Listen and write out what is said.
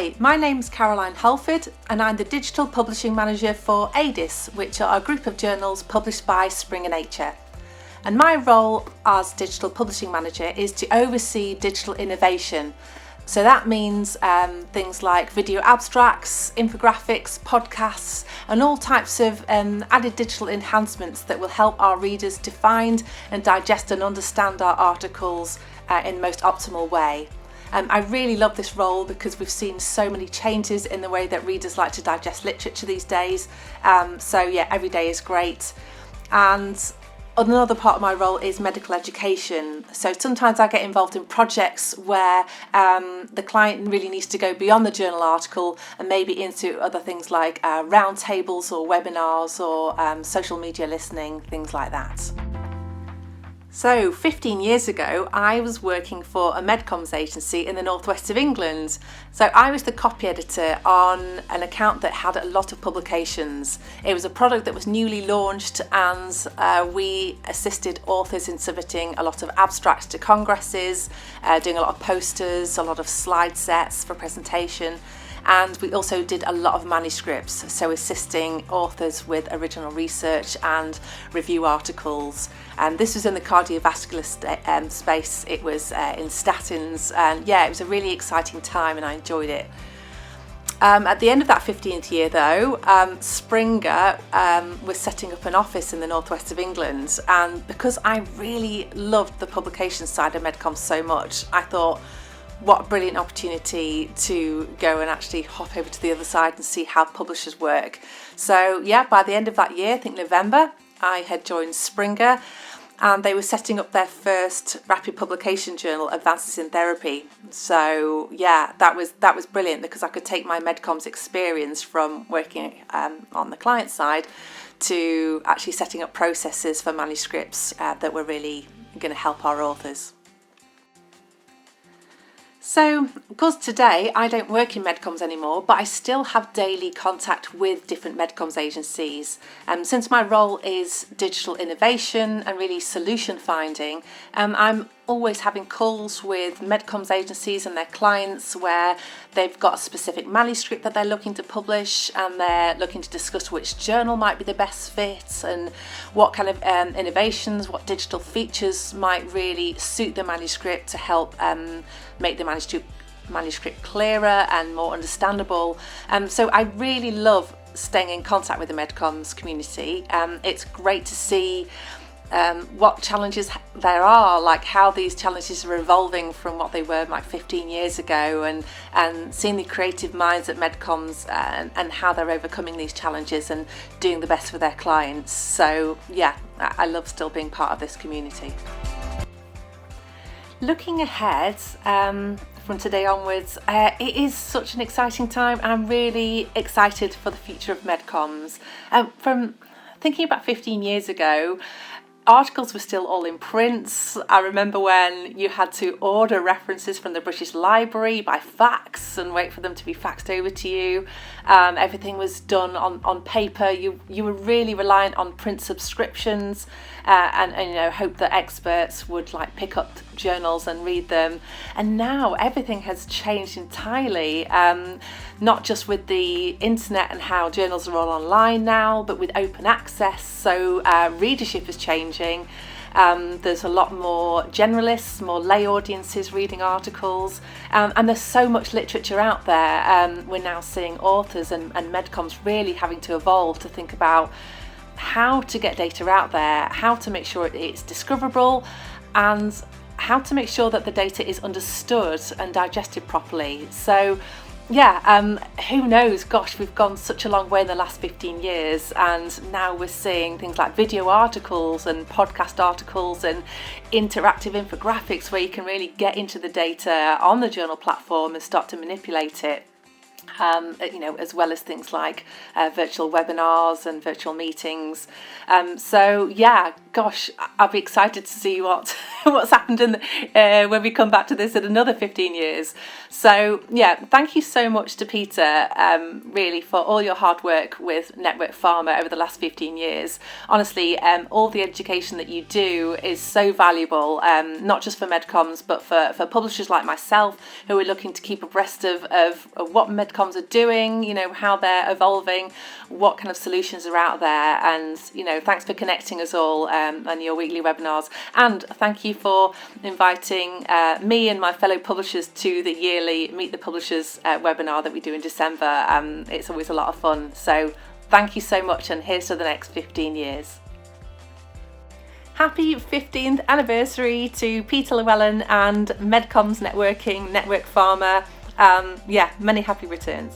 Hi, my name's Caroline Halford and I'm the Digital Publishing Manager for ADIS, which are a group of journals published by Springer Nature. And my role as Digital Publishing Manager is to oversee digital innovation. So that means things like video abstracts, infographics, podcasts, and all types of added digital enhancements that will help our readers to find and digest and understand our articles in the most optimal way. I really love this role because we've seen so many changes in the way that readers like to digest literature these days. So yeah, every day is great. And another part of my role is medical education. So sometimes I get involved in projects where the client really needs to go beyond the journal article and maybe into other things like roundtables or webinars or social media listening, things like that. So 15 years ago, I was working for a MedComms agency in the northwest of England. So I was the copy editor on an account that had a lot of publications. It was a product that was newly launched and we assisted authors in submitting a lot of abstracts to congresses, doing a lot of posters, a lot of slide sets for presentation. And we also did a lot of manuscripts, so assisting authors with original research and review articles. And this was in the cardiovascular space, it was in statins, and yeah, it was a really exciting time and I enjoyed it. At the end of that 15th year though, Springer was setting up an office in the northwest of England, and because I really loved the publication side of MedComms so much, I thought, what a brilliant opportunity to go and actually hop over to the other side and see how publishers work. So yeah, by the end of that year, I think November, I had joined Springer and they were setting up their first rapid publication journal, Advances in Therapy. So yeah, that was brilliant because I could take my MedComms experience from working on the client side to actually setting up processes for manuscripts that were really going to help our authors. So, of course, today I don't work in MedComms anymore, but I still have daily contact with different MedComms agencies. Since my role is digital innovation and really solution finding, I'm always having calls with MedComms agencies and their clients where they've got a specific manuscript that they're looking to publish and they're looking to discuss which journal might be the best fit and what kind of innovations, what digital features might really suit the manuscript to help make the manuscript clearer and more understandable. So I really love staying in contact with the MedComms community. It's great to see what challenges there are, like how these challenges are evolving from what they were like 15 years ago, and seeing the creative minds at MedComms and how they're overcoming these challenges and doing the best for their clients. So yeah, I love still being part of this community. Looking ahead from today onwards, it is such an exciting time and I'm really excited for the future of MedComms. From thinking about 15 years ago, articles were still all in print. I remember when you had to order references from the British Library by fax and wait for them to be faxed over to you. Everything was done on paper. You were really reliant on print subscriptions and hope that experts would like pick up journals and read them. And now everything has changed entirely, not just with the internet and how journals are all online now, but with open access. So readership is changing. There's a lot more generalists, more lay audiences reading articles, and there's so much literature out there. We're now seeing authors and MedComms really having to evolve to think about how to get data out there, how to make sure it's discoverable, and how to make sure that the data is understood and digested properly. So yeah, who knows, gosh, we've gone such a long way in the last 15 years and now we're seeing things like video articles and podcast articles and interactive infographics where you can really get into the data on the journal platform and start to manipulate it. As well as things like virtual webinars and virtual meetings. So yeah, gosh, I'll be excited to see what what's happened when we come back to this in another 15 years. So yeah, thank you so much to Peter, really, for all your hard work with Network Pharma over the last 15 years. Honestly, all the education that you do is so valuable, not just for MedComms, but for publishers like myself who are looking to keep abreast of what MedComms are doing, you know, how they're evolving, what kind of solutions are out there. And, you know, thanks for connecting us all on your weekly webinars. And thank you for inviting me and my fellow publishers to the yearly Meet the Publishers webinar that we do in December. It's always a lot of fun. So thank you so much, and here's to the next 15 years. Happy 15th anniversary to Peter Llewellyn and MedComms Networking, Network Pharma. Yeah, many happy returns.